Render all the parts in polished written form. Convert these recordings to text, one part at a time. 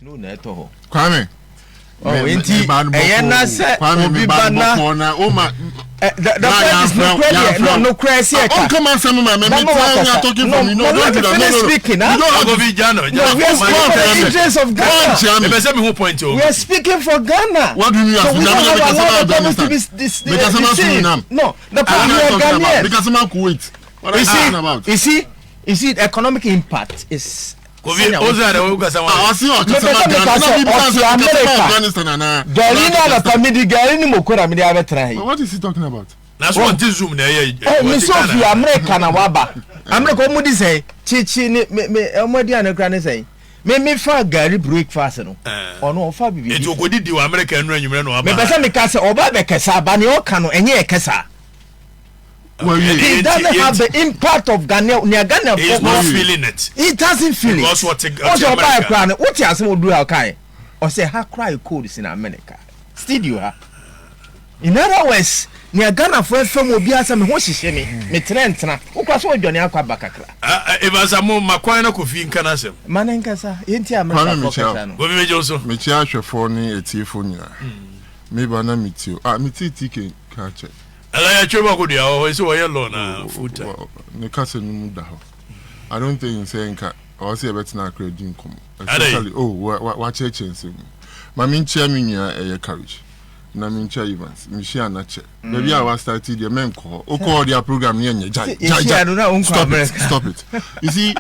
no na eto ho Kwame enti eyena se obi bana the point is no crazy e ka come on some man me talking from you know don't do that speaking you don't go be Ghana interest of Ghana me say me who point to we are speaking for Ghana. What do you mean no the point is Ghana because I'm Kuwait what are you talking about you see the economic impact is Kofi Ozare we go say I see what what is he talking about? That's what this zoom na me Sophie America na waba America mo di say chichi ni me omodi anakra ne say me fa gari breakfast no ono fa bibi e to kodi di America enu anwumre no aba me pese me ka say oba be kesa ba ne o ka no enye e kesa. Well, it doesn't have the impact of Ghana. Ghana is not feeling it. It doesn't feel it. What you buy a crown? What you say? Do okay? Or say how cry codes in America? Still you have. In other words, near Ghana for FM will be as a me. Me trend na. Who can show Johnny Aqua Bakakra? If as a more Maquina Kofi in Canasem. Manenkasa. Inti America. Go be Johnson. Me charge for ni etifonia. Me bana meet you. Me tiki catch. I yellow na foot. The castle mudaho. I don't think in saying cat or say better na credit income. Especially what church and my main chairman ya courage. Na main chair events. Michelle Nache. Maybe I was started the men call. Call their program near Stop it. You see,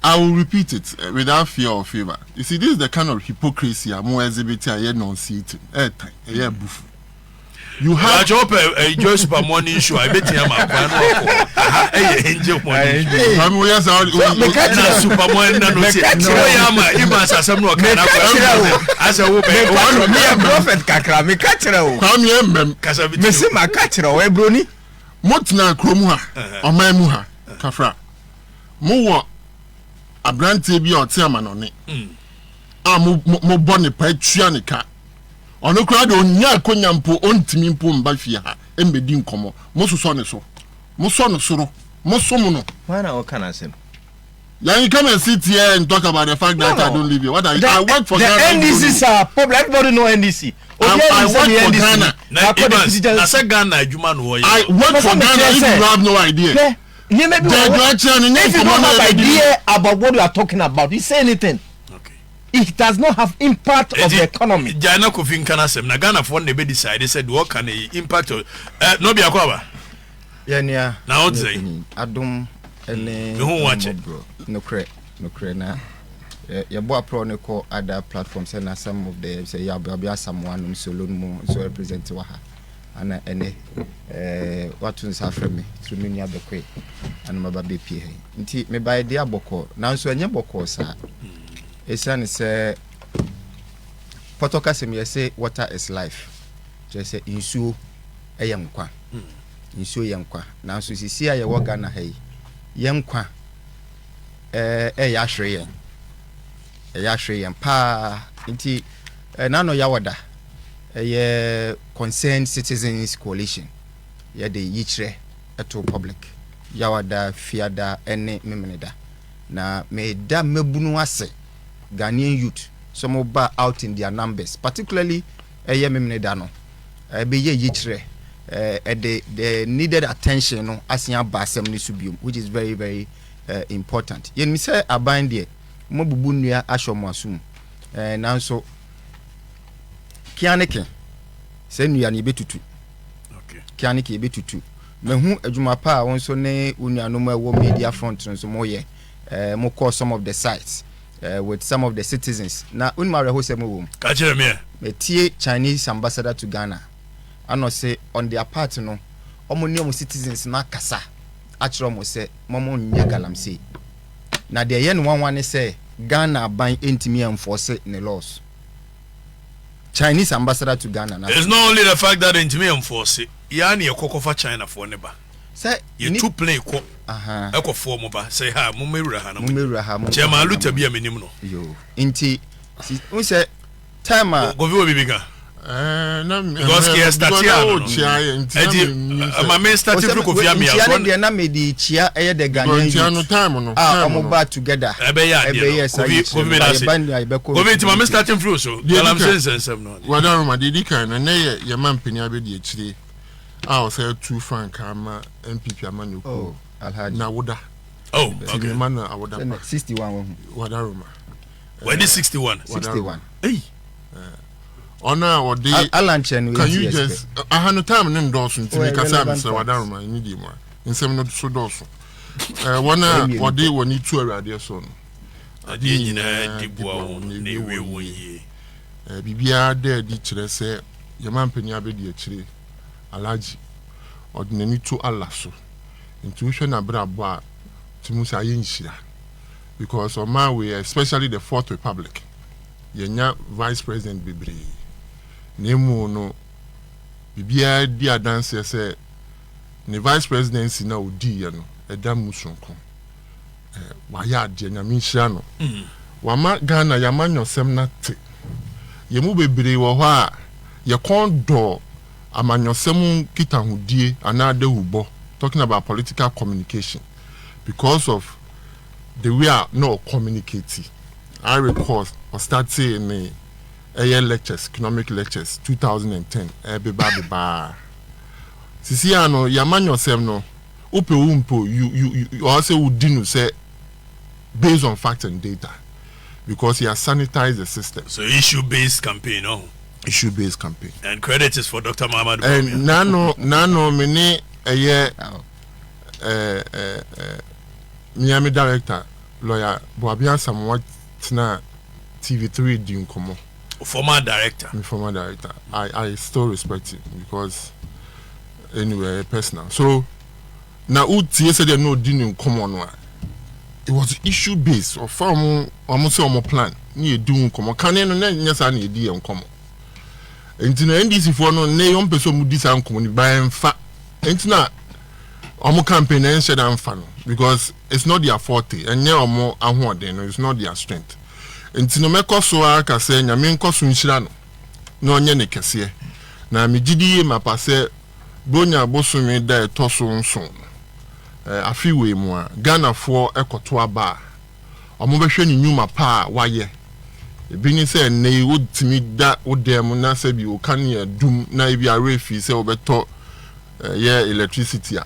I will repeat it without fear or favor. You see, this is the kind of hypocrisy I'm more exhibiting I don't see it. Buff. You have a joy super morning show. I bet you am angel morning. Super morning as a prophet kakra me catcher. Come me see my catcher we broni. Motna kromuha omamuha kafra. Mo abrante bi o tiama no ne. Mo bone pa tua ne ka. Ono kura de onya akonyampo ontimi mpo mba fie ha embedi nkomo mo so ne so mo so no soro mo so mo no why na o kana sem you come and sit here and talk about the fact that I don't live here. What are you? I work for Ghana. The NDC sir problem everybody know NDC. I work for Ghana. I said Ghana adwuma no. I work for Ghana if you have no idea. If you don't have idea about what you are talking about, you say anything. It does not have impact of the economy. Jana Kofi Nkanasem na Ghana for never decide said what can impact no be akwaba. Yeah. Na what say? Adom ene no cre na ya bo apro ne ko other platforms and some of the say ya be someone solo mo so represent wa ha ana ene what to say from me through me nya bekwe ana maba be pie nti me ba de aboko na so anya boko sa Esan say Potokasem say water is life. Just say insuo eyankwa. Insuo yankwa. Na so sisi aye wo Ghana ha yi. Yankwa ya hwe yen pa nti na no ya wada. Concerned Citizens Coalition. Ya de yichre eto public. Ya wada fiada ene memeneda. Na me da mebunu ase Ghanaian youth, some of out in their numbers, particularly Yemenedano, Beye Yitre, the needed attention no Asian Basem Nisubium, which is very, very important. Yen me say abind there, Mobubunia Ashomasum, and also Kianeke, send you an ibetutu. Okay, Kianeke ibetutu. Mehu Ejumapa, also ne Unianoma media front and some more, more call some of the sites. With some of the citizens. Now, unmare hosemo me Chinese ambassador to Ghana. I know say on their part no, omo citizens na kasa. Actually, mo say momo nyagalam say. Na the yen one say Ghana ban intimi enforce the laws. Chinese ambassador to Ghana. It's not only the fact that intimi enforce it. Yani ekoko for China for neba. Say you two play ko. Eko for mo ba say ha mo mewura ha no. Chema luta bia menim no. Yo. Inti we say time go bi obi bika. Because he has started. My main started through Kofi Ameyaw. Na me di chia the Ghanaian time no. Omo together. Kofi my main starting through so. I'm saying some no. Wadaroma di kan na ye man penya be di achire. I say 2 franc ama MPP amanu ko. Na woda. Oh, okay. Man awoda. 61 Wadaroma. When is 61? 61. Hey. Ona or the Alanchen. Can you just I had no time in Dawson to make a service Wadaroma immediately. In 7 not so Dawson. One or they will need to a radio son. I didn't ne we Bibia there di say your man penya be di achire alaji ordinary to alaso intuition abrabo timusa yinshira because on my way especially the Fourth Republic yenya vice president bebre nemu no bibia di adanse say ne vice presidency na odi ye no edam musonko waya ade nyaminhira no wama Ghana yamanyo sem na te yemu bebre wo ho a ye kondo amanyosem kita hudie another hubo talking about political communication because of the way I no communicating. I recall or start saying me lectures, economic lectures 2010 ba sisi ano yamanyosem no upe umpo you also would say based on facts and data because he has sanitized the system. So issue-based campaign, no? Issue-based campaign. And credit is for Dr. Muhammad. And nano mini a year Miami director, lawyer, Boabian somewhat na TV3 doing come. Former director. Former director. I still respect him because anyway, personal. So now Uti said no didn't come on. It was issue based or farm almost on plan. Ni doing come on. Can you know nyasa ni di on come. Entina NDC for no ne yon person mu di san come ni by mfa. Entina omo campaign en shed am fa no because it's not their forte and omo ahoden no it's not their strength. Entina mekoso aka say nyame nkoso nhira no. Na onye ne kese. Na me gidi ma pase bonya bosumi da etoso nso. Afiwe mu a Ghana for ekoto aba omo behwe ni nyuma pa waye ebi ni se ne wotimi da wodem na se bi o kan ye dum na ebi arefi se obeto ye electricity a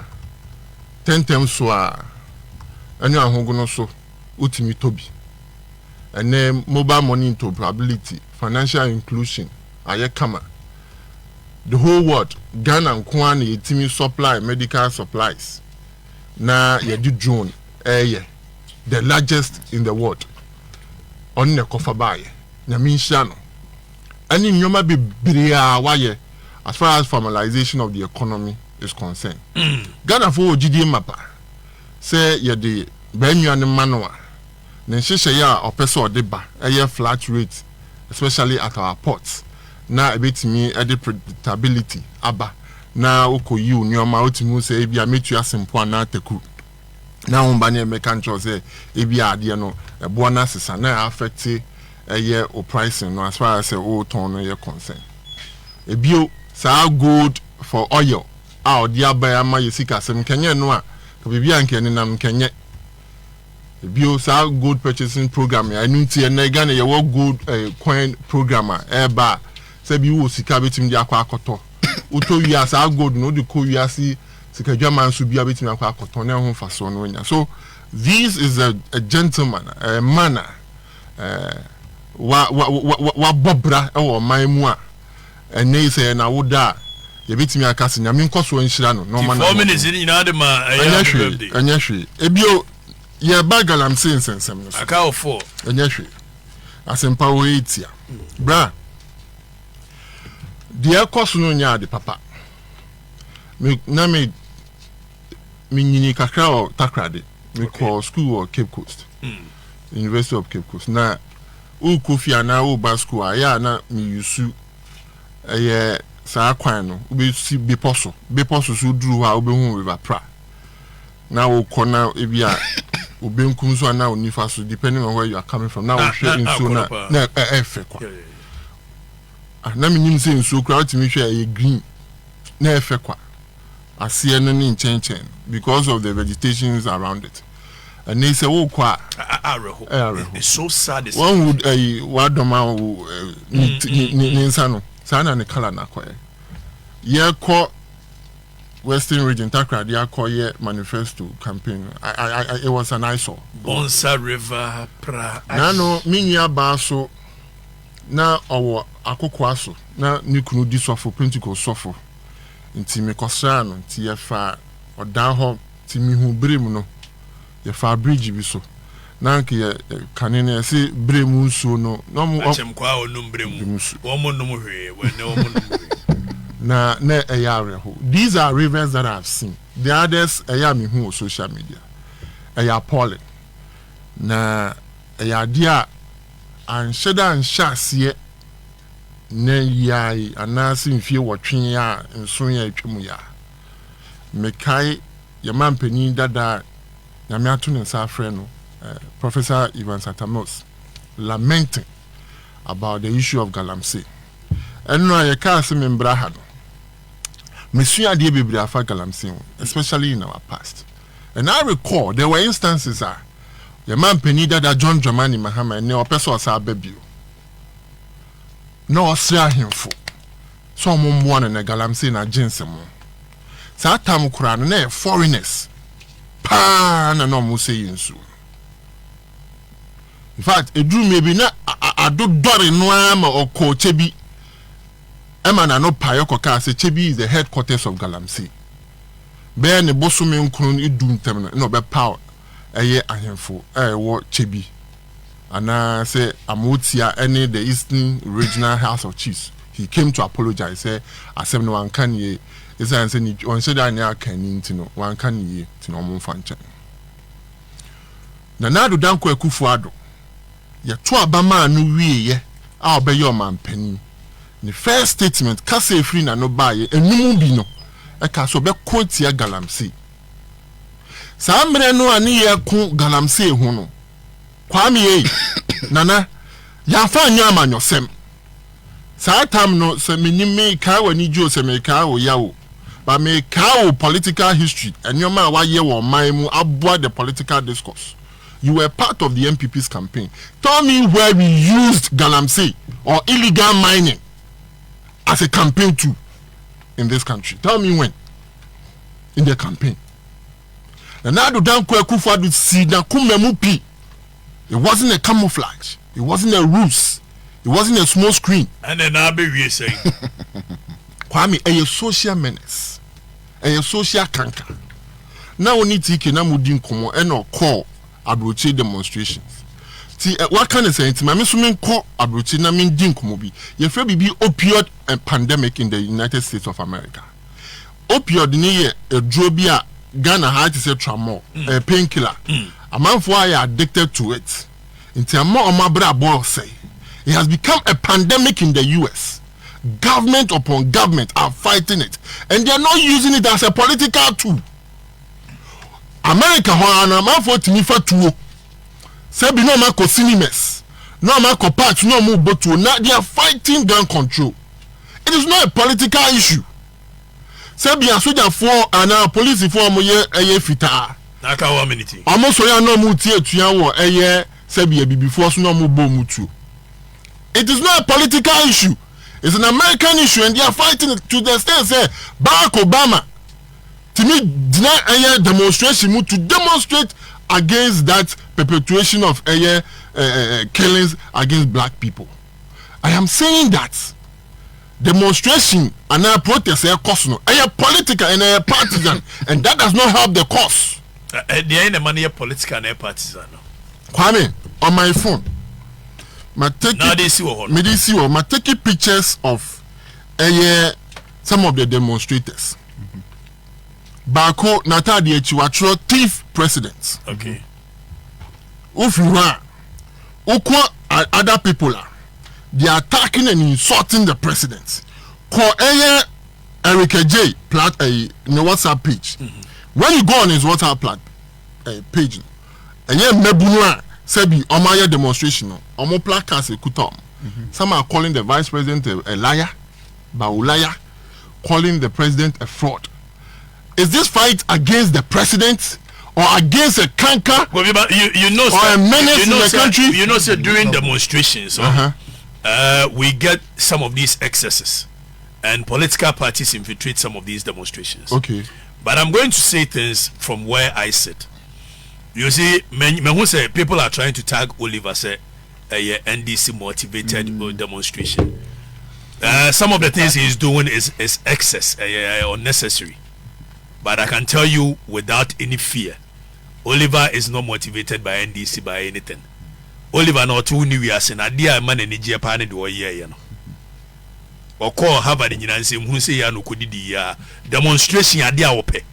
10 times so a anyu ahogo so wotimi tobi ene mobile money interoperability financial inclusion aye kama the whole world Ghana nko na yetimi supply medical supplies na yedi drone the largest in the world on the Kofa baye nyamisha no ani nyoma bibria waye as far as formalization of the economy is concerned. Ghana for GD mapa say yedi benyu ane manoa ne nhihye ya opeso odeba flat rate especially at our ports na ebetimi ede predictability aba na okoyi nyoma otimu se ebia metu asempo na teku na umba ne make control say ebia ade no ebo na sesa na affect o pricing no as far as o ton no ye concern ebio sa gold for oil a odi aba ama yesika sem kenye no a ka bibia nkene nam kenye ebio sa gold purchasing program ya nunti na Ghana ye wo gold coin program ba se bi wo sika betim di akwa akoto uto wia sa gold no de ko wia si sikadwaman so bia betimi akwa akoto na ho faso no nya. So this is a gentleman, a man wa bobra e wo man mu a ene say na woda ye betimi aka se nyame nkoso nhira no no man 4 minutes in ade ma anyahwe ebio ye bagalam sensensem no aka o 4 anyahwe asempa wo etia bra the cost no nya de papa me nyini kakra o takrade me call school or Cape Coast University of Cape Coast na u Kofi ana u ba school aya na me yusu sa kwan no ube si beposo so duru ha ube hu river pra na o kona ebia ube nkum so na onifa so depending on where you are coming from now we share in so na efe kwa na me nim say nsuo kura otimi hwe green na efe kwa ase no ni nchenchen because of the vegetations around it. And they say, "Oh, kwa." It's so sad. One would wadoma ninsano sana ne kala na kwa. Ye ko Western Region Takra dia ko ye manifesto campaign. It was an eyesore. Bonsa River pra. Na no minya ba so na owo akoko aso na nikunu di sofo Pentecost sofo. Nti me kosra no nti ye fa odan ho ti mi hu brem no. Ye fa bridge bi so na nke ye kanene se bremu so no mo achem kwa onum bremu wo mo num hwe we ne wo mo num hwe na eyare ho. These are rivers that I've seen. The others me hu on social media appalling na dia an sheda an shase ne yai anase mfie wotwen ya nso ya atwemu ya mekai ye mampani dada Yami Atun Safreno, Professor Ivan Satamos, lamenting about the issue of Galamsey. And no, I can't see Membrahano. Monsieur Adi Bibliafa Galamsey, especially in our past. And I recall there were instances the man penida that John Dramani Mahama and no person was our baby. No, sir, him for some one and a Galamsey na Jinsemo. Satam Kuran, foreigners. Na no mo say yinsu. In fact, a drew maybe na ado dore no ama oko chebi. Ema na no payo koka say chebi is the headquarters of Galamsey. Be ne bosume nkunu idum tem no be power. Eye ahemfo wo chebi. Ana say amotia any the Eastern Regional House of Chiefs. He came to apologize say asem no ankan ye. Is answer ni on said I na kan ntino wan kan ye tino mo fanche na nadu danko Akufo-Addo ye to abama no wie ye a obeye o mampani ni first statement kasa efri na no ba ye enum bi no e ka so be kotia Galamsey sa mre no ani ye ku Galamsey hu no kwame ye nana ya fa nya amanyosem sa tam no se minimi ka wani jo se me ka o yawo but me cow political history and your man why you were my avoid the political discourse. You were part of the MPP's campaign. Tell me where we used Galamsey or illegal mining as a campaign tool in this country. Tell me when in the campaign. And now the damn Akufo-Addo see that kumemupi. It wasn't a camouflage. It wasn't a ruse. It wasn't a small screen. And then I'll be saying Kwame, a social menace. A social canker. Now we need to take na mudin komo and or call abroche demonstrations. See, what can I say? My mean call abroche na mean din komo bi. Ye fe be opioid pandemic in the United States of America. Opioid ni ye a drobia Ghana had to say tramol, a painkiller. A man for I addicted to it. Until more my brother say it has become a pandemic in the US. Government upon government are fighting it, and they are not using it as a political tool. America, Hwana, man for Tinifa Tuo, Sabi no Mako cinemas, no Mako patch, no move but now they are fighting gun control. It is not a political issue. Sabi a soldier for and police for mo ye fita. Naka wa minute. Almost so ya no mu tie tua wo Sabi before so no mu bo mutu. It is not a political issue. It's an American issue and they are fighting it to the extent say Barack Obama to me deny a demonstration to demonstrate against that perpetuation of killings against black people. I am saying that demonstration and a protest a political and a partisan and that does not help the cause. The end money a political and a partisan. Kwame, on my phone. My taking pictures of some of the demonstrators. Bako Natadi Chiwatro thief presidents. Okay. Ufura Ukwa other people they are attacking and insulting the president. Call Erica J plat in the WhatsApp page. When you go on his WhatsApp page, Mebunwa Sebi Omaya demonstration, Omo placards ekutom. Some are calling the vice president a liar, Baulaya, calling the president a fraud. Is this fight against the president or against a canker you know, or a menace in the country? You know, sir, during demonstrations, we get some of these excesses, and political parties infiltrate some of these demonstrations. Okay. But I'm going to say things from where I sit. You see, who say people are trying to tag Oliver say a NDC motivated demonstration. Some of the things he's doing is excess, unnecessary. But I can tell you without any fear, Oliver is not motivated by NDC by anything. Oliver not too new years and idea man and Nigeria pan in the year, you know. Or call Harvard in Yancy who say ya no could the demonstration idea ope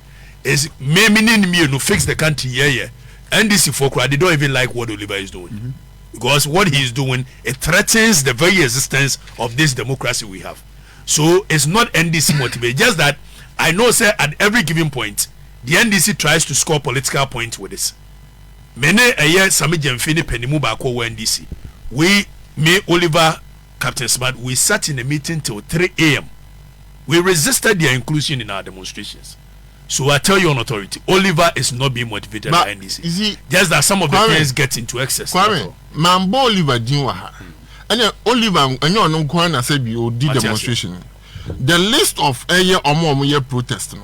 is meaning me to fix the country yeah. NDC for they don't even like what Oliver is doing. Because what he is doing, it threatens the very existence of this democracy we have. So it's not NDC motivated, just that I know, sir, at every given point, the NDC tries to score political points with this. Many a year, Sami Jemfini Penimuba ko NDC. Me, Oliver, Captain Smart, we sat in a meeting till 3 a.m. We resisted their inclusion in our demonstrations. So I tell you on authority, Oliver is not being motivated by NDC. Just that some of the things get into excess. Mambo Oliver Jinwaha. And Oliver, and you know, Kwana said you did demonstration. The list of year protest and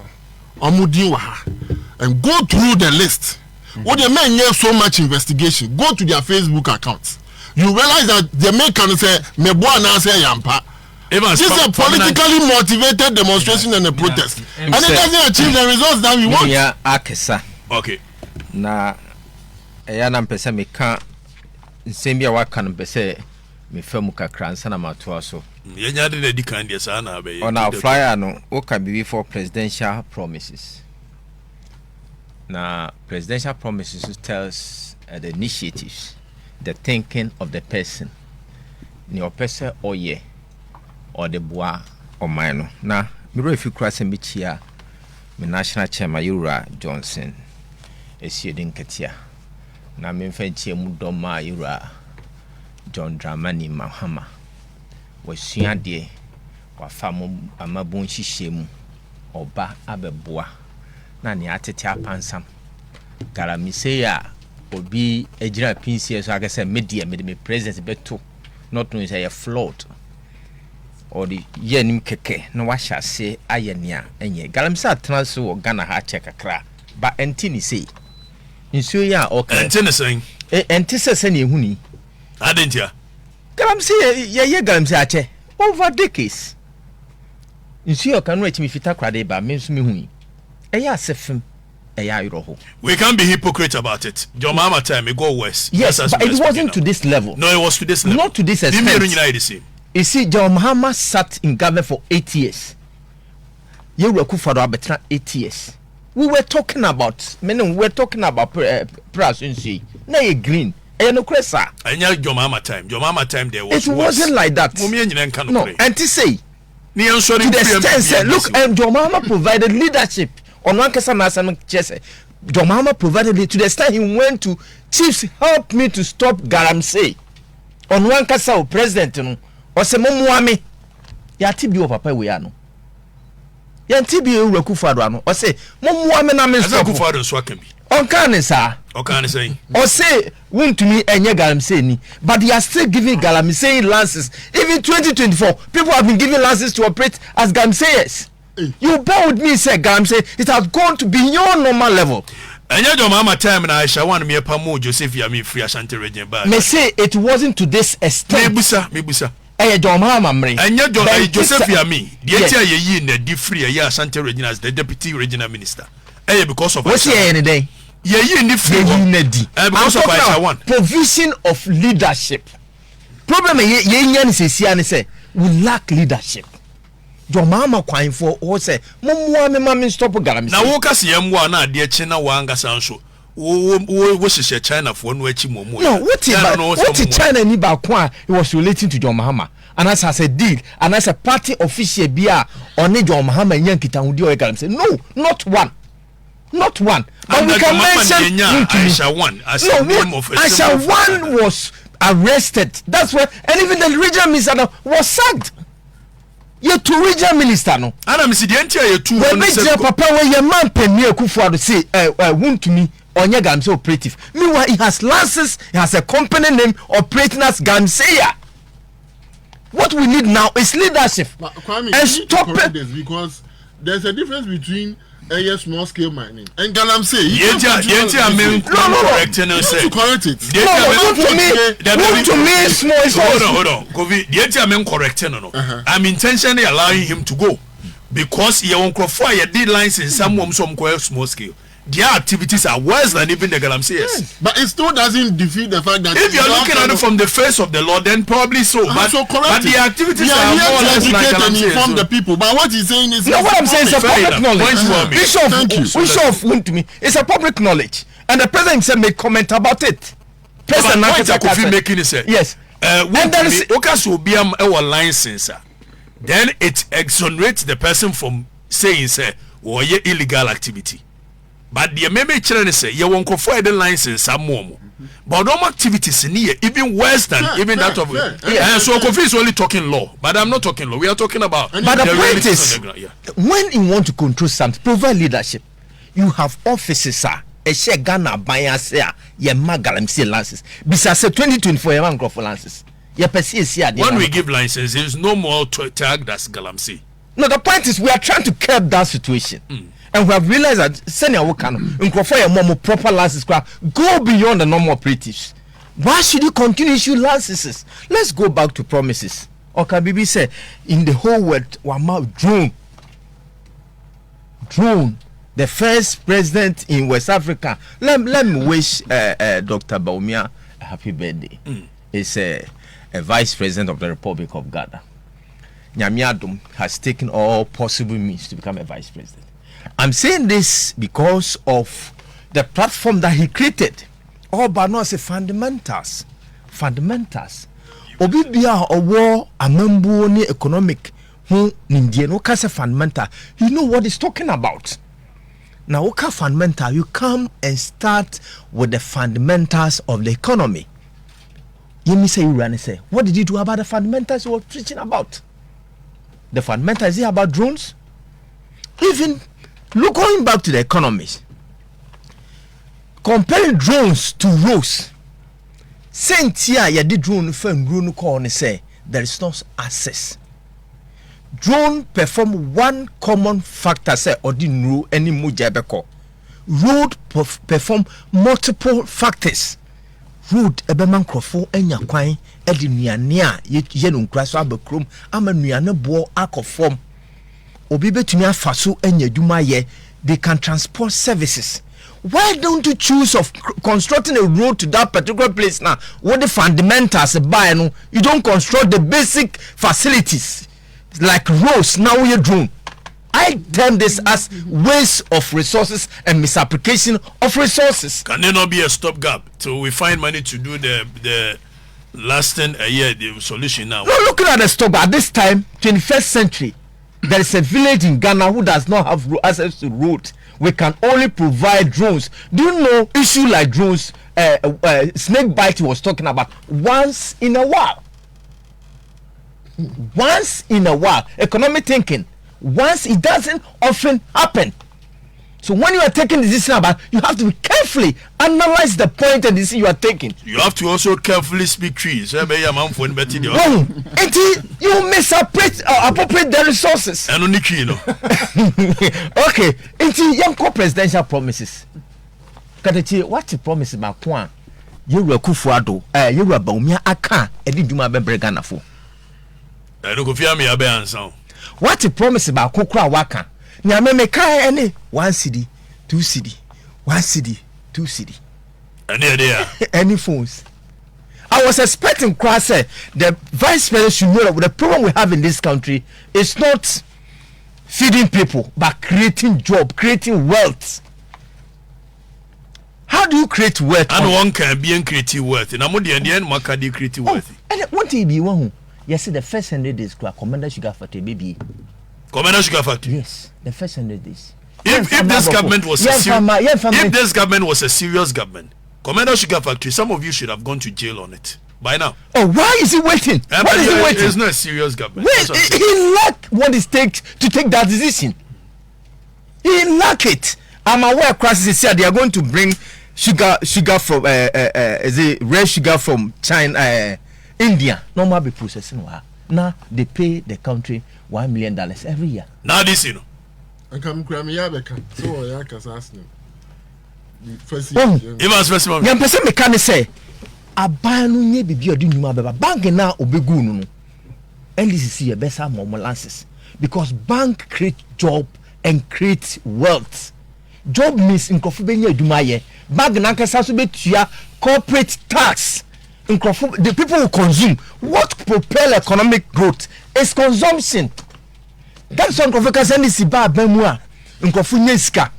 go through the list. What the men have so much investigation. Go to their Facebook accounts. You realize that the men can say Meboa say Yampa. This is a politically motivated demonstration and a protest. And it doesn't achieve the results that we want. Yeah, Akesa. Okay. Na Ayana Pesa me can't send me a work on Pese. Me FM kakransa na matoa so. Yenya de di kan dia sana be. On our flyer no, what can be for presidential promises. Now, presidential promises tells the initiatives, the thinking of the person. Ni opese oye or the bois or mine. Now, me if you cross a michia, me national chairman Yura Johnson, a shading katia. Na me fenchi mudoma Yura John Dramani Mahama was Siade or Famo Amabun Shishemu or Ba Abeboa Nani Atetia Pansam Garamisea will be a general PCS, so I guess a media made me present beto, not knowing say a float or the Yenim Keke, no, I shall say Ayania and ye Galamsa transfer or Ghana ha check a cra, but Antini say in Suya or Antina saying, Antissa any huni. I didn't ya. Galamsi, ye Galamsi over decades. You see, you can reach me if you crade by means me. We can't be hypocrite about it. Your mama time it go west. Yes, but it wasn't to this level. No, it was to this level. Not to this extent. You see, John Mahama sat in government for 8 years. You were for 8 years. We were talking about, presidency. Now you green. And no cresa. I know your mama time. Your mama time there was. It wasn't like that. No, and to say, to the extent, look, and your mama provided leadership. On one case, your mama provided it to the extent he went to chiefs help me to stop Galamsey. On one case, president, or say, Momuami, Yatibi papa we are no. Yantibi Rekufado, or say, Momuami na Rekufado Swakembi. On Canesa. Or say, won't to me and Galamsey, but they are still giving Galamsey lances. Even 2024, people have been giving lances to operate as Galamseyers. You bear with me, say Galamsey, it has gone to beyond normal level. And your mama time and I shall want me a pamo Joseph Yami free Ashanti region. May say it wasn't to this extent. Mebusa. Your mama, and your Joseph Yami, the ye in the free a Ashanti region as the deputy regional minister. Because of what's here any day? Ye in the free because of I provision of leadership. Problem ye say we lack leadership. Your mama crying for or say, Mamma stop Galamsey. Now, Wokas Yamwana, dear China Wanga Sancho. What is China for no Chimo? No, what is China Niba? It was relating to John Mahama. And as I said, deal, and as a party official beer on John Mahama and Yankee Town, Galamsey. No, not one. Not one. But we can mention Aisha one as a name of Aisha one was arrested. That's why, and even the regional minister was sacked. You two regional minister no. And I'm saying you two. When me papa when your man Premier Kufuor say want to me onye Gamse operative. Meanwhile he has license, he has a company name operating as Gamseya. What we need now is leadership. Kwame, and stop it because there's a difference between a small scale mining and Galamsey. You correct it. To me small. Hold on. Kofi, correct no. I'm intentionally allowing him to go because you won't qualify a deadline in some small scale. Their activities are worse than even the Galamseyers. But it still doesn't defeat the fact that if you're looking at it from the face of the law, then probably so. But the activities are more or less like Galamseyers. Inform the people. But what he's saying is what I'm saying is a public knowledge. Bishop went to me. It's a public knowledge, and the president himself made comment about it. President Kofi making it say yes. And then our license, then it exonerates the person from saying say or illegal activity. But the meme children say you won't confer the license some more. But no activities in here even worse than even that of it. So Kofi is only talking law, but I'm not talking law. We are talking about. But the point is, when you want to control something, provide leadership. You have officers, sir. A share Ghana buyer say ye Galamsey license. Besides 2024 ye man for license. Ye perceive when we give license, there is no more tag that's Galamsey. No, the point is we are trying to curb that situation. And we have realized that senior workano in more proper license go beyond the normal operatives. Why should you continue issue licenses? Let's go back to promises. Okabibi said in the whole world drone the first president in West Africa. Let me wish Dr. Baumia a happy birthday. He's a vice president of the Republic of Ghana. Nyamiadum has taken all possible means to become a vice president. I'm saying this because of the platform that he created. All but not say fundamentals. Obi bia owo amambu ni economic who Indian no say fundamental. You know what he's talking about. Now okay fundamental, you come and start with the fundamentals of the economy. You me say you run and say, what did you do about the fundamentals you were preaching about? The fundamentals is it about drones? Even look going back to the economies, comparing drones to roads. Saint here, you did drone firm drone call and say there is no access. Drone perform one common factor, say or didn't know any mujabeko. Road perform multiple factors. Road ebeman crofo enya kwan edi nuanea ye no nkraso abakrom ama nuane bo akofom. Obi betumi afaso enya dwuma ye, they can transport services. Why don't you choose of constructing a road to that particular place now? What the fundamentals buy no, you don't construct the basic facilities like roads. Now you're drone. I term this as waste of resources and misapplication of resources. Can there not be a stopgap till we find money to do the lasting the solution now? No, looking at the stopgap at this time, 21st century. There is a village in Ghana who does not have access to roads. We can only provide drones. Do you know issue like drones? Snake bite was talking about once in a while. Once in a while, economic thinking. Once it doesn't often happen. So when you are taking the decision about, you have to be carefully analyze the point and decision you are taking. You have to also carefully speak trees. You misappropriate the resources. And only key, no. Okay, it's young presidential promises. What the promise about Kwan? You were Kufuado, you were Baumia Aka, and did you my Ghana for? I don't go fear me a bear. What the promise about Kokra Waka? Nyame kai any 1 cedi, 2 cedi, 1 cedi, 2 cedi. Any phones. I was expecting Kwase, the vice president should know that the problem we have in this country is not feeding people, but creating job, creating wealth. How do you create wealth? And one can be in creative wealth. And I'm on the end, what can you create wealth? And what do you be one? Yes, the first 100 days, Commander Sugar for the baby. Commander Sugar Factory. Yes, the first 100 days. If this government was a serious government, Commander Sugar Factory, some of you should have gone to jail on it. by now. Oh, why is he waiting? Why is he waiting? It's not a serious government. He lack what it takes to take that decision. He lack it. I'm aware crisis here they are going to bring sugar from is it red sugar from China, India. Normal be processing. Now they pay the country $1 million every year. Now this you know. I come Grammy Yabeka. So I can ask him. First, yeah, person me can say. Abanu nye bibi odi nyuma beba bank na obegu no NDCC e besa molances because bank create job and create wealth. Job means nkofo be nya adwuma ye bank na kasa so betua corporate tax. Nkofo the people who consume. What propel economic growth is consumption. That's why nkofo ka send si ba abamu a nkofo nya sika.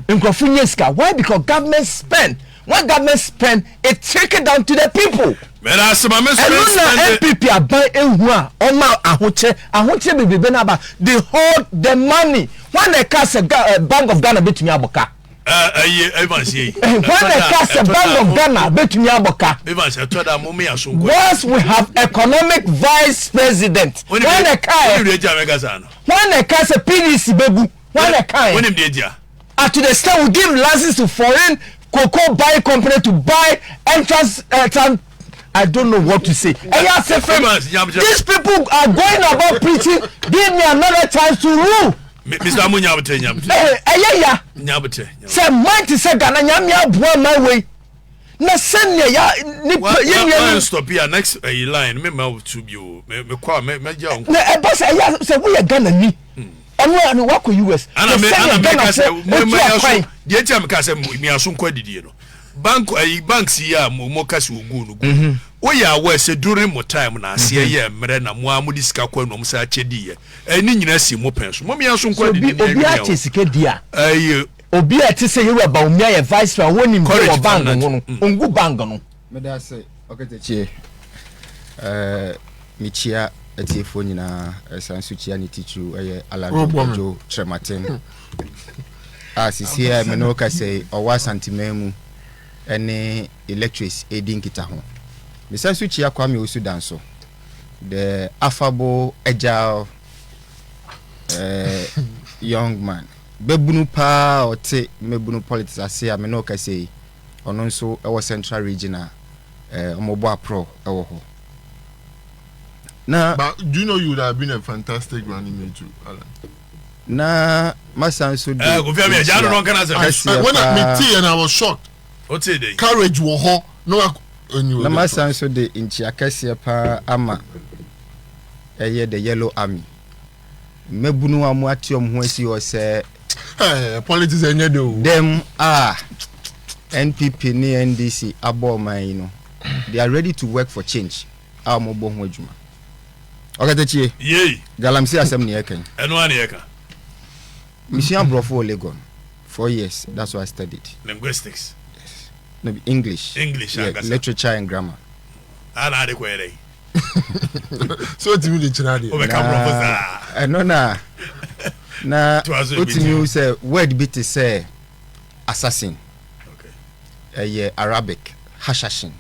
Nkofo nya sika. Why? Because government spend. When government spend, it trickle down to the people. But as my MPP are buying they hold the money. When they cast a Bank of Ghana bet me aboka. When they cast a Bank of Ghana bet me aboka. Once we have economic vice president, when they cast a PDC bebu, when they cast to the extent we give license to foreign cocoa buy company to buy entrance I don't know what to say. These people are going about preaching. Give me another chance to rule. Mr. Amunyabute Nyabute. Say might say Ghana nyamia bua my way. Na send ya ni stop here next line me ma to you. Me kwa me ja on. Na e boss say we Ghana ni. Anu work US. Ana me say me die ti am ka say me aso kwa didie no. Banks here mo kasi ogu no. We ya we say during mo time na ase ye mere na mo amudi sika kwa no mo sa chedi ye. Eni nyina si mo pen so. Mo me aso kwa didie. Obi a che sika dia. Obi a ti say you ba umia ye vice president woni mbo bank no. Ongu bank no. Me da say okete michia etiefo nyina sansu chia ni tichu Alajo Trematin. Sisi ya me no ka say owa santimemu ene electrics edin kita ho. Me sansu chia kwa me Osudan so. The affable agile young man. Bebunu pa ote mebunu politics ase me no ka say ono nso e central region omobo apro e wo ho. Now, but do you know you would have been a fantastic running mate too, Alan? Nah, my son should. When I met and I was shocked. What's it? Courage was ho. No, my son should the in Chiakasia pa ama. The Yellow Army. Mebunu amuatium when she was politics and you do. Them are NPP ni NDC abo my they are ready to work for change. Amobo hojuma. Okay, Techie. Yay. Galamsey asem ni eken. Eno ani eka. Mission Brofo Legon. 4 years. That's what I studied. Linguistics. Yes. No, English. Yeah, literature and grammar. Ana de kwere. So what do you mean chinadi? O be ka professor. No na. Na what you say word bit is say assassin. Okay. Yeah, Arabic hashashin.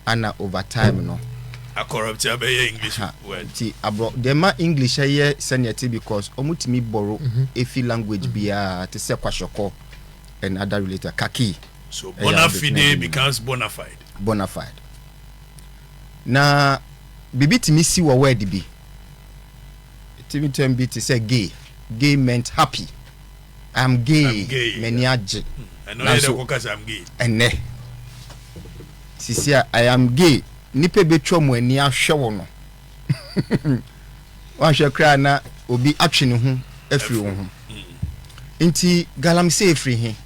Ana over time no. A corrupt English word. The ma English here seniority because omutimi borrow efi language bia to say kwashoko and other related kaki. So bona fide becomes bona fide. Bona fide. Na bibi timi si wa word bi. Timi term bi to say gay. Gay meant happy. I'm gay. Many aje. I know the I'm gay. Ene. Sisia I am gay. Nipe betwa mu ani ahwe wo no wa hwe kra na obi atwe ne ho afiri wo ho nti galamsey afiri he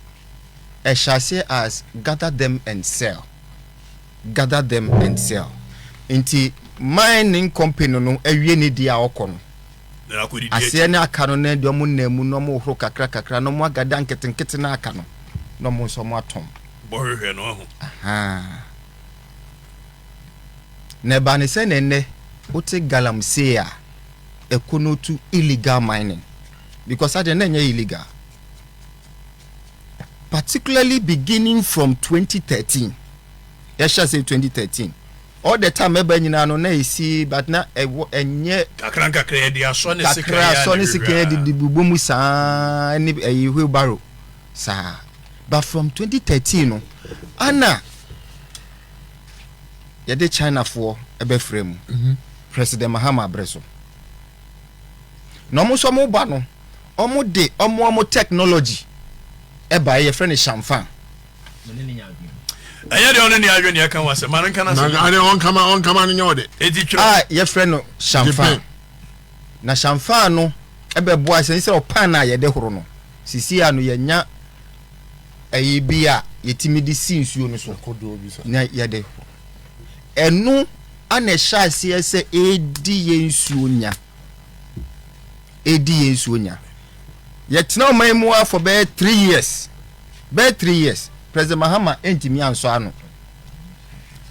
e shall say as gather them and sell nti mining company no awie ne dia okọ no ase ne aka no na de omo na mu no mo horo kakra no mo agada nketenkete na aka no mo so mo atom bo hwehwe no ho aha Neba ne se nene ote galamsey a ekonotu illegal mining because I didn't illegal, particularly beginning from 2013 yɛhyɛ sɛ 2013 all the time ɛba nyinaa no na ɛsi but na ɛnyɛ kakra yɛde asɔ ne sika yɛde de bubɔ mu saa ne ɛyi wheelbarrow saa but from 2013 no ana yɛde Chinafoɔ ɛbɛfrɛ mu President Mahama Abreso na ɔmo so ɔmo ba no ɔmo de ɔmo technology ɛba yɛfrɛ ne Shamfan ɛyɛ de ɔno ne adwe ne yɛka wasɛ ma no nka na sɛ on kama ne nyɛ ɔde ɛti twere yɛfrɛ no Shamfan na Shamfan no ɛbɛboa sɛ ɔpan na yɛde horo no sisi a no yɛnya ɛyi bi a yɛtimi de si nsuo no so na yɛde ɛno ana ɛhyɛ aseɛ sɛ ɛdi yɛ nsuo nya yɛtena ɔman mu for bɛyɛ 3 years President Mahama entimi ansɔ ano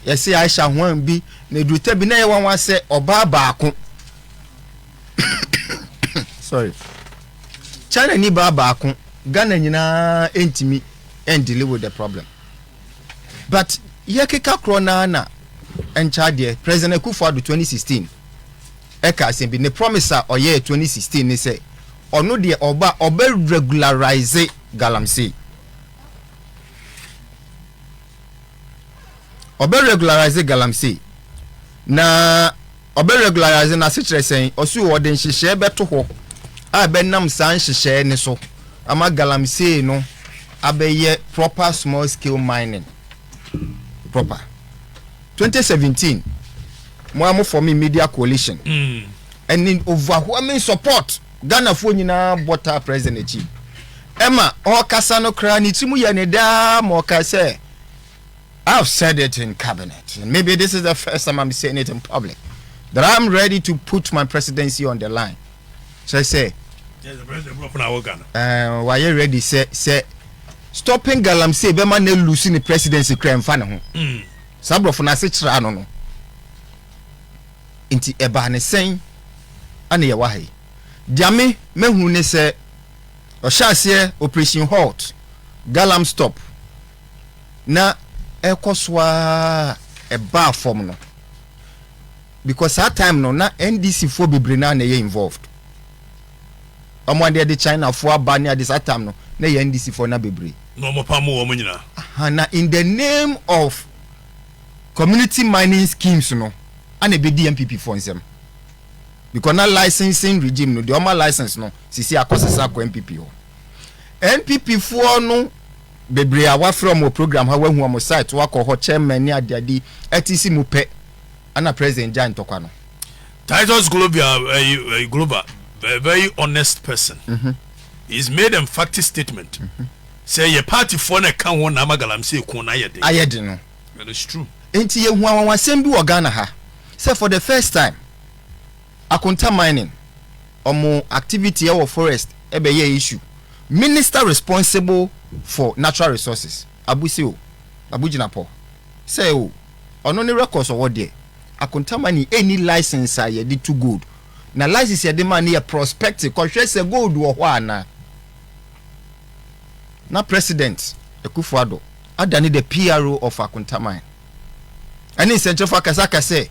yɛsɛ Aisha Hwan bi na eduta bi na yɛ wanwa sɛ ɔbaa baako sorry China ni baako Ghana nyinaa entimi and deal with the problem but yɛkeka kro na enchade President Akufo-Addo 2016 eka asem bi ne promise a ɔyɛ 2016 ne sɛ ɔno de ɔba regularize galamsey na regularize na se kyerɛ sɛn ɔso ɔde nhyehyɛ bɛto hɔ a bɛnam saa nhyehyɛ ne so ama galamsey no abɛyɛ proper small scale mining proper 2017 mo for me media coalition and in overwhelming support Ghana fo nyina bota president chi Emma o kasa no kra ni timu ye ne da mo ka say I've said it in cabinet and maybe this is the first time I'm saying it in public that I'm ready to put my presidency on the line. So I say yes, the president of Ghana why you ready say stopping galamsey be man lose the presidency crime fa ne ho sabrofo na se kira no inti eba ne sen ana ye wa hai diame mehu ne se o hyaase operation halt galam stop na ekoswa eba form no because that time no na NDC fo bebre na ye involved omo de China fo aba ne at that time no na ye NDC fo na bebre no mo pa mo nyina na in the name of community mining schemes no and a big MPP for himself because na licensing regime no the normal license no sisi akosesa ko MPP ho MPP for no bebre awa from o program ha wahu am site wakọ ho chairman ni adiadi etisi mu pe ana president Jan Tokwa no Titus Global a very honest person he's made an emphatic statement say your party for na kan ho na magalamsey ko na ayede no that is true enti ye hu awasem bi wo Ghana ha say for the first time akonta mining omo activity e forest e be ye issue minister responsible for natural resources Abujinapo say o ono ne records owo there akonta mining any license ye di too good na license ye de man ye prospective ko hwe say gold wo ho ana na president Akufo-Addo adani the PRO of akonta mine and in Central Fakasaka say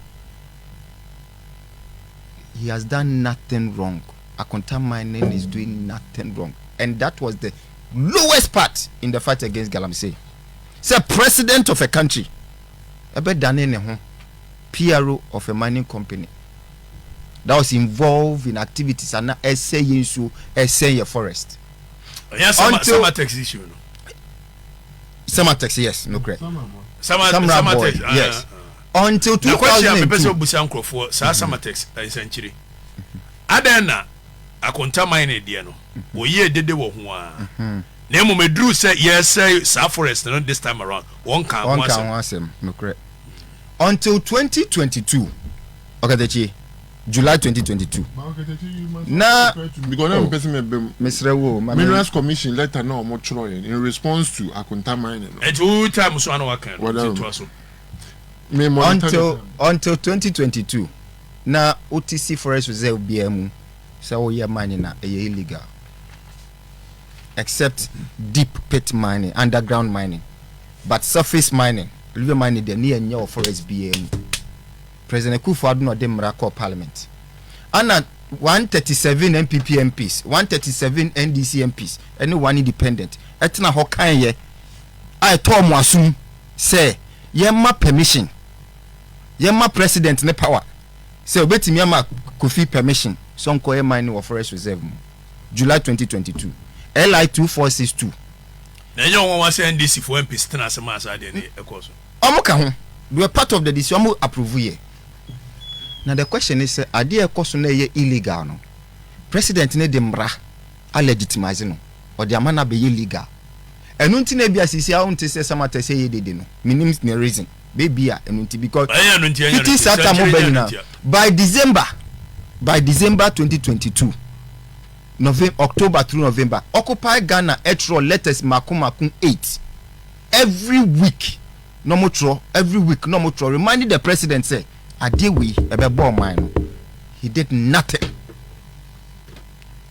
he has done nothing wrong. Akonta mining is doing nothing wrong, and that was the lowest part in the fight against galamsey. Say president of a country, ebe dane ne ho PRO of a mining company that was involved in activities and essay yensu essay your forest. Yes, some tax issue. Some tax, yes, no correct. Some yes. Until 2002 for Sasamatex century adana akonta mine dia no wo ye dede wo ho a na mo medru say yes say sa forest no this time around one can wasem no correct until 2022 okay July 2022 na because na person mesrewo Minerals Commission letter no mo chro in response to akonta mine no two times so anu wakan until 2022 na OTC forest reserve BM so we are mining na illegal except deep pit mining underground mining but surface mining Oliver Mine the near your forest BM. President Kufuor no de miracle parliament. And 137 MPP MPs, 137 NDC MPs, and one independent. Etna hokan ye. I told Mwasum say yema permission. Yema president ne power. Say obeti yema Kofi permission. Some koye mine or forest reserve. July 2022. LI 2462. Now you want to say NDC for MPs tena se ma sa de ne ekoso. Omo ka ho. We are part of the decision omo approve here. Now the question is, are there ekoso na ye illegal no? President ne de mra a legitimize no or the amana be illegal. Enu nti na bia sisi a unti se samata se ye dede no. Minim ne reason. Baby a enu nti because it is at by December 2022. October through November, Occupy Ghana etro letters makumakun 8 every week. No more every week, no more. Reminding the president say, "Adewi ebebo mine." He did nothing,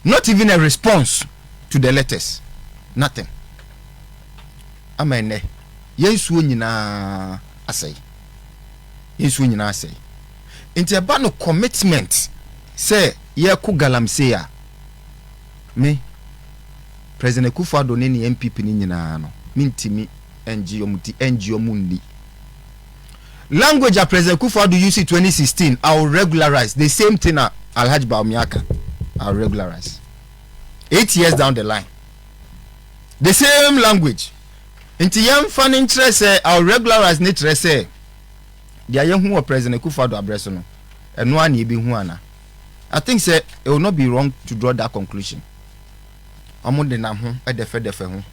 not even a response to the letters, nothing. Amene, yensu nyina asay. Yensu nyina asay. Inti aba no commitment say ye ku galamsey a. Me President Kufuor do ne MPP ni nyina no mintimi NGO mundi language a President Kufuor do use 2016 I will regularize the same thing Alhaji Bawumia I will regularize 8 years down the line the same language inti yam fan interest I will regularize ne tre say dia ye hu President Kufuor do abreso no eno ana e bi hu ana I think say it will not be wrong to draw that conclusion. Amunde na ho edefe ho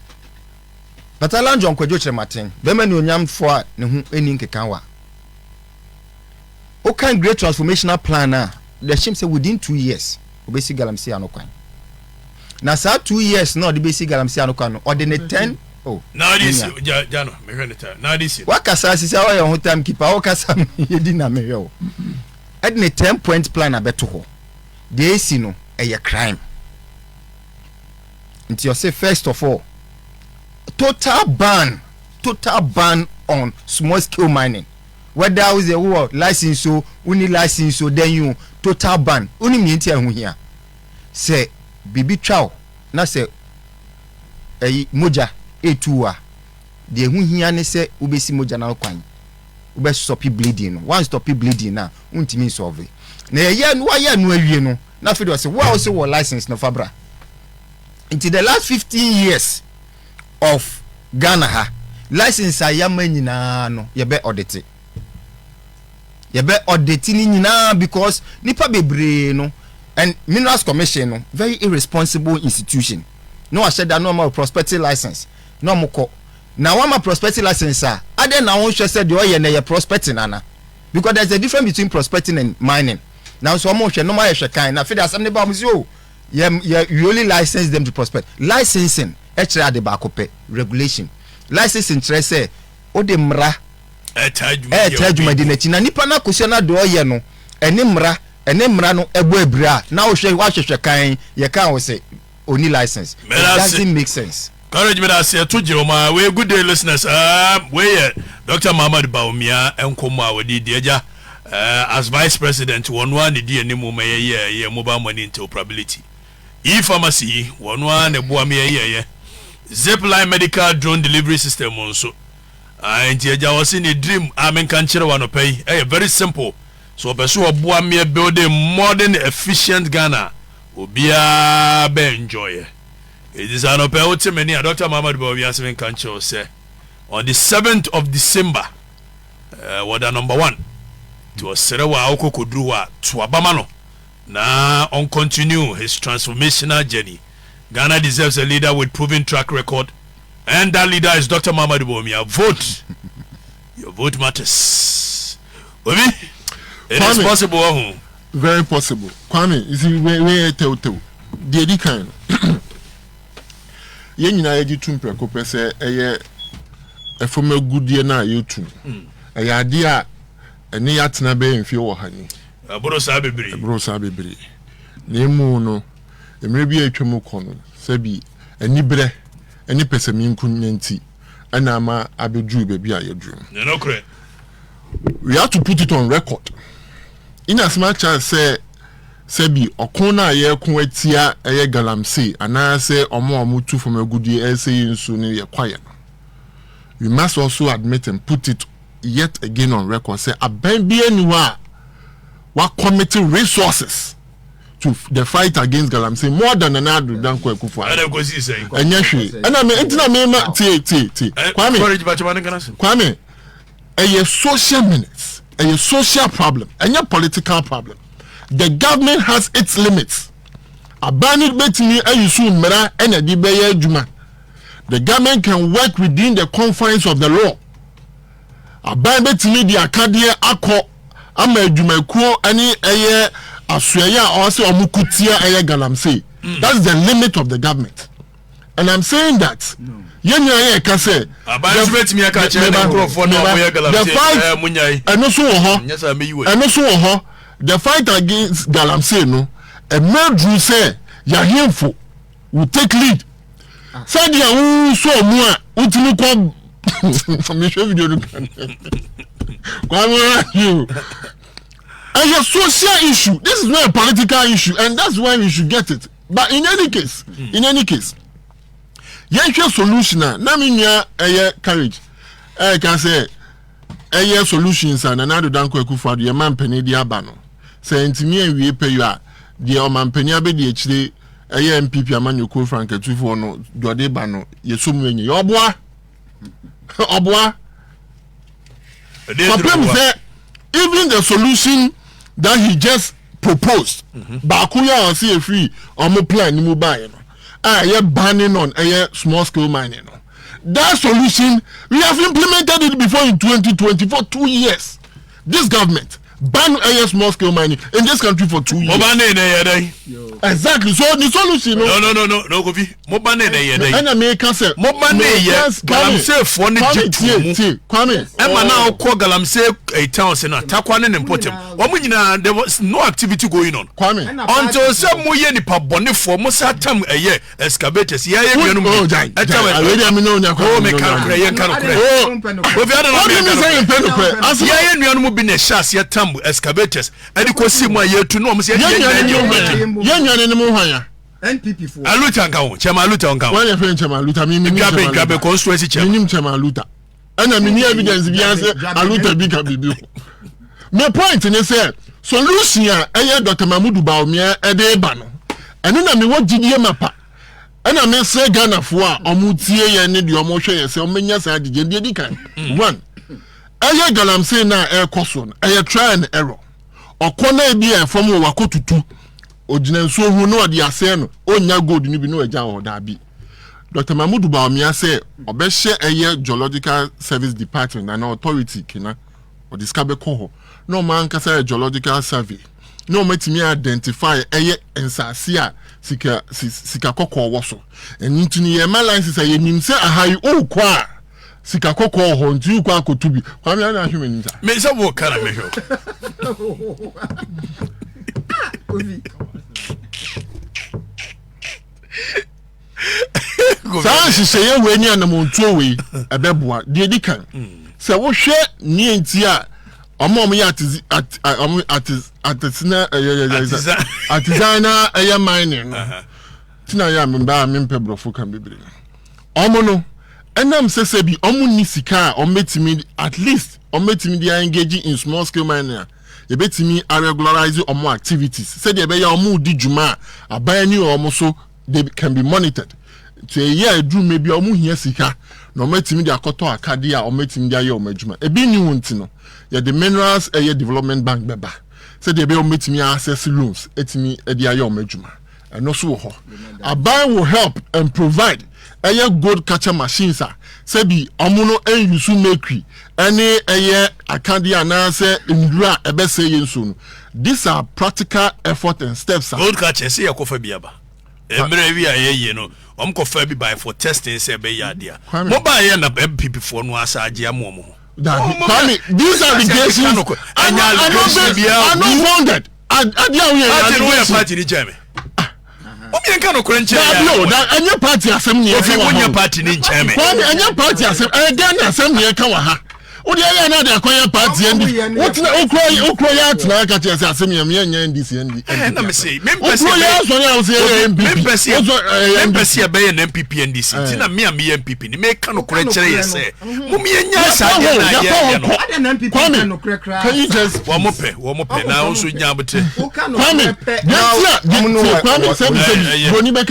but Alan John Kwadwo Chirematen be mani onyam fo a ne ho eni nkekan wa o kan great transformational plan the shim say within 2 years obesi galamsey anokwan na sa 2 years no de besi galamsey anokwan no or the 10 now this jano me hwe neta now this wakasa sisi awo ye ho time keeper wakasa yedi na me hwe o at the 10-point plan abeto ho de esi no eye crime. Until you say first of all, total ban on small scale mining. Whether there is a license so, uni license so, then you total ban. Uni mienti ya here. Say bibi chow na say moja etuwa. De here ne say ubesi moja na kwany. Ube stop bleeding. Once stop bleeding na untimi solve. Na ye no aye no awie no. Na fe do say wa also wo license no fabra. Into the last 15 years of Ghana, license ayama nyina no yebe audit. Yebe auditing nyina because nipa bebre no and Minerals Commission no very irresponsible institution. No said that no more prospective license. No more now one more prospective license other na won said the oye na ye prospecting ana because there's a difference between prospecting and mining. Now so mo hwe no ma ye kan na fe da asem ne ba mo si you only license them to prospect. Licensing, extra de bakope regulation. Licensing say o de mra etajuma de na nipa na kwesiona do ye no ene mra no ebo ebra na wo hwe wa hwehwe kan ye kan wo say oni license. It doesn't make sense. Courage me that say to Jeroma we good day listeners we Dr. Muhammad Bawumia enkomo awodi deja as vice president one the animu ye mobile money interoperability. E-pharmacy, one eboami ye Zipline medical drone delivery system also. And Jaja was in a dream. Amen can chira one pay. Very simple. So pursue boami building modern efficient Ghana. Obia be enjoy. It is an opportunity many Dr. Muhammad Bawumia seven country say on the 7th of December. What number 1 to a Serewa Oko Kudruwa to Abamano. Now, on continue his transformational journey. Ghana deserves a leader with proven track record, and that leader is Dr. Muhammad Bawumia. Vote. Your vote matters. It is possible. Very possible. Kwame, you see, we tell. The kind. Yen na yeji tumpe ko pese eye efoma gudie na yetu. Eye ade a ene yatena be mfie wo hani. Aburo sa bebre. Nemu no emre bi atwam kono sabi ani bre ani pesami nkunyanti and ama abedru baby a yedru. No correct. We have to put it on record. In as much as say bi okona ye ko atia eye galamsey ana say omo tu from a good year say nsu ne ye quiet. We must also admit and put it yet again on record say aban bi aniwa wa committing resources to the fight against galamsey more than another than Kwekufu. I go see say. And I mean intina me ma ti Kwame a social minutes, a social problem, and a political problem. The government has its limits. Abandoned betini and you soon mera and a debate juma. The government can work within the confines of the law. Abandoned betini the Acadia Ako Ameyaw any aye Aswaya also Omukutia aye galamsey. That's the limit of the government. And I'm saying that the fight against galamsey no a murder say Yahimfo will take lead. Said ya so more ultimate and your social issue. This is not a political issue, and that's why we should get it. But in any case, your solution na minya courage. I can say solutions and another than Kwekufu the man penny the abano. Say intimi we pay you the man penny be the HD MPP amanu ko frank 24 no dode bano yesum enyi obwa even the solution that he just proposed bakuya or see free omo plan ni mo buy no banning on small scale mining. That solution, we have implemented it before in 2020 for 2 years. This government banned small scale mining in this country for 2 years. Exactly. So the solution. No, Kofi. Mobane na yede. And America say. Mobane galamsey for ne jitu. Kwame. Emma na okọ galamsey town say na takwane ne important. Omo nyina there was no activity going on. Kwame. Until some mo ye nipa bone for mo satam excavators. Ye nunu mo. Already am no nya ko. Me kan kra ye kan kra. Obi ada no me. Ye nunu mo bi na shas ye tam excavators. Edi ko si mo ye tu no mo say ye NPP for Aluta nkawo chema aluta nkawo when your friend chema aluta mi gabe constituency chema minim chema aluta ana mi ni evidence bi an say aluta bi ka bibi my point ni say solution a Dr. Mamudu Bawumia e dey ba no eno na me wo gidie mapa ana me say Ghana fo a omutie ye ne de omo hwe ye say omenya sa agije de di kan one galamsey na koso no try and error okona bi e fom wo wakotutu ojinenso hu no ode ase no onya gold ni bi no agya ho da bi Dr. Mamudu Bawumia say obehye geological service department and authority kina o discover ko no man kasa geological survey no matimi identify ensase a sika kokko wo so enituni ye license a yenim say ahai o kwa sika kokko ho ntu kwa akotubi kwame na hweme nta me say wo kana me hwo Sansi say we ni anamontuo we ebeboa de di kan se wo hwe ni ntia omom ya artisanal mining tina ya mba mempe brofo kan bebre omo no enam sese bi omo ni sika ometimi at least ometimi dey engage in small scale mining e betimi regularize omo activities said e be ya omo di juma aban ni omo so they can be monitored to a year do maybe omo hia sika no ometimi dey akoto akade a ometimi dey aye omo adwuma e bi ni wonti no ya the minerals development bank beba said e be ometimi access loans etimi e dey aye omo adwuma and no so ho aban will help and provide gold catcher machines say be omo no use make any akade anase ndura ebe say yenso no. These are practical effort and steps. Gold catcher say yakofa biaba emre wi aye no omkofa bi by for testing say be yadia mobile ye na MPP for no asaje amomo these allegations are not founded. we party ni jame Obi enka no krenche no that any party asem ne Kofi wonya party ni ncheme any party asem Ghana asem ne ka wa ha wo de ya na de akwanya party ndi okro ya atna ka che asem ye me nya ndc ndi na me say members ya so ya say members ya be na MPP ndc ti na me am MPP ni me ka no krenche ye say mum ye nya sa de na ye no ade na MPP ka no krekra can you just wo mo pe na wo so nya bote Kwame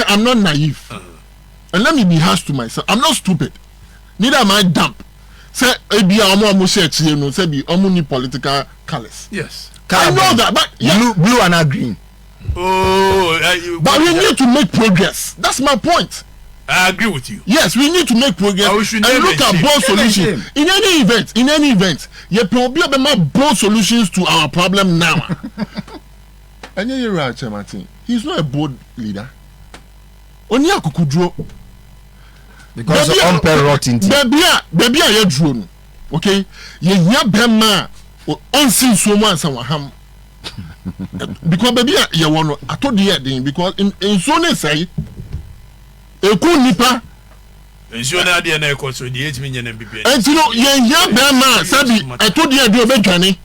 I'm not naive and let me be harsh to myself. I'm not stupid, neither am I dumb. Say ebi amu search you know say be ni political colors. Yes, I know that, but blue and green. But we need to make progress. That's my point. I agree with you. Yes, we need to make progress and look at both solutions. In any event, you probably have both solutions to our problem now. And you're right, Martin. He's not a bold leader. Only a kukudro. Because of rotten. Baby, you're drone. Okay? You're bema unseen so much and ham. Because baby, you want I told you that because in so say eku nipa ensure na de na ekoso de 8 million MPP. And you know, you're bema sabi I told you do obedwane.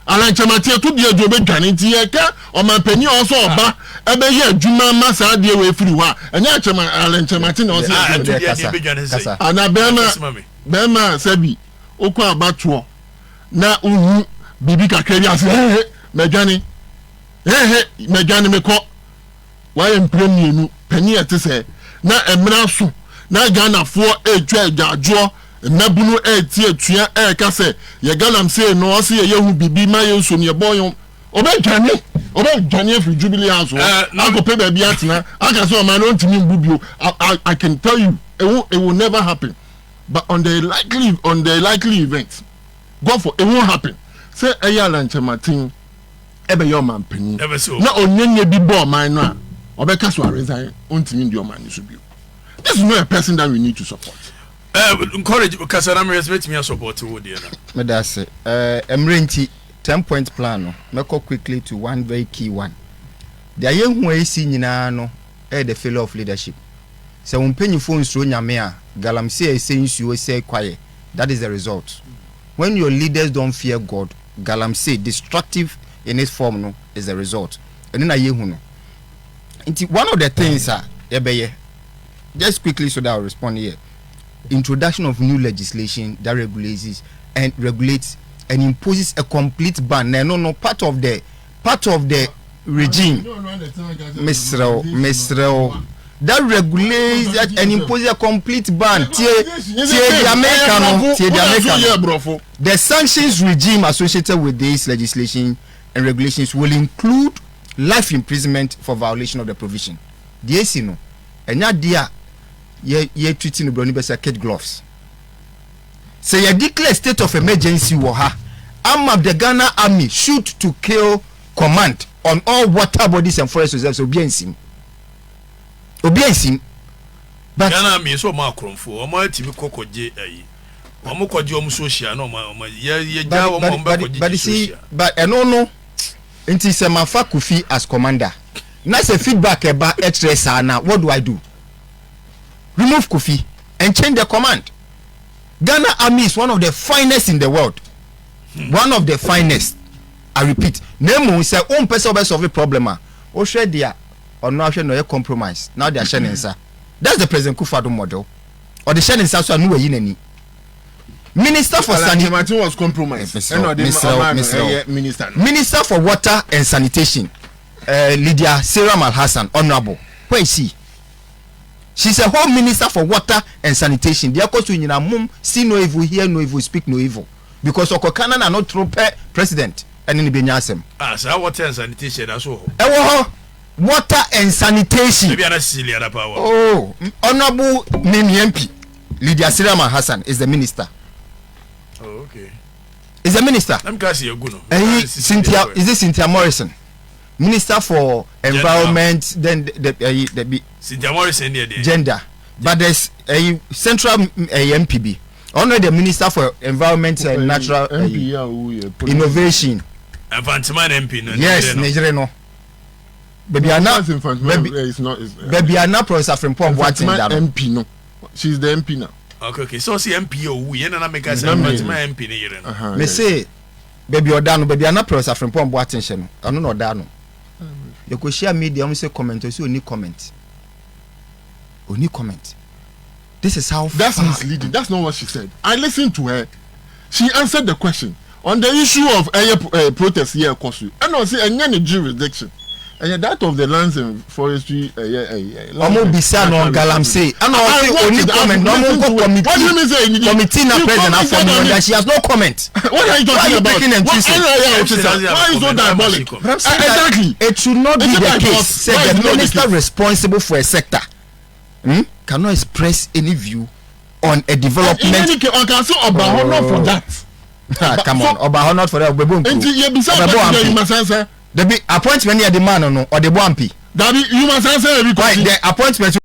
Alanchamatia to the job Ganitiaka or my penny also ba ebe ye adwuma ma sa de we free wa enya chama Alanchamatin also ana bema sabi okwa abatuo na uhu bibi kakari ase medwane medwane meko wa empremi nu penny etese na emra so na Ghana fo etwa adwajo mabunu tie atua ka se ye galam say no se ye hu bibi ma ye nso ne boyon obedwane free jubilee house go pay baby atena aka so man don't me mbubio. I can tell you it will never happen, but on the likely event go for it won't happen. Say Ayalanche Martin ebe your man penny na onyenye bi bo man no a obeka so resign ontimi ndi o man so bio. This is not a person that we need to support. Encourage Kasana respect me and support you there now. Me da say emrenti 10-point plan no meko quickly to one very key one. The ayehu esi nyina no the failure of leadership. Se umpanyifo nsuo nyame a galamsey ese nsuo ese kwaye. That is the result. When your leaders don't fear God, galamsey destructive in its form no is the result. And then ayehu no. One of the things just quickly so that I'll respond here. Introduction of new legislation that regulates and imposes a complete ban. No, part of the regime. Mr. That regulates that and imposes a complete ban. The sanctions regime associated with this legislation and regulations will include life imprisonment for violation of the provision. The AC no, and not dear. Ye treating the brony besa kid gloves. Say you declare state of emergency war ha. Arm of the Ghana army shoot to kill command on all water bodies and forest reserves. Obiensim. But Ghana army so ma kromfo. Omo timi kokoje ayi. Omo kwaje omo social no ma ye ja omo mba kwaje. But you see, but no. Inti se mafa Kofi as commander. Na se feedback eba etre sa na what do I do? Remove Kofi and change the command. Ghana army is one of the finest in the world. One of the finest. I repeat. Nemo say one person will solve a problem. O share dia or no share no compromise. Now they are sharing answer. That's the President Kufuor model. Or the sharing answer so no any. Minister for sanitation was compromised. Minister for water and sanitation. Lydia Sarah Malhassan, honorable. Where is she? She's a home minister for water and sanitation. They are called to mum see no evil, hear no evil, speak no evil. Because Okokana are not true president and in the Benyasem. So water and sanitation, that's all. Water and sanitation. Maybe I'm silly at power. Oh, honorable Mimi MP Lydia Sirama Hassan is the minister. Oh, okay. Is the minister? I'm glad you're good. Cynthia, is it Cynthia Morrison? Minister for Environment, then the Cynthia Morrison gender. But there's a central MPB. Only the Minister for Environment and Natural Innovation. Advancement MP. Yes, Nigeria no. Baby Anna Baby Anna Professor Frimpong Boatin MP no. She's the MP now. Okay. So see MP we na make us MP ni yire. Me say Baby Odano Baby Anna Professor Frimpong Boatin hye no. Ano no Odano. You go share media we say comment so only comment. Only comment. This is how that's misleading. That's not what she said. I listened to her. She answered the question on the issue of protest here Kofi. And I say any jurisdiction. And that of the lands and forestry Omo bisa no galamsey. And I say only comment no mo committee. What do you mean say committee na president for me that she has no comment. What are you talking about? Why is so diabolic? Exactly. It should not be the case. Say the minister responsible for a sector cannot express any view on a development. In any case, I can say Obaho not for that. Come on, Obaho not for that. You must answer. The appointment near the man or the bumpy. That you must answer every question. The appointment.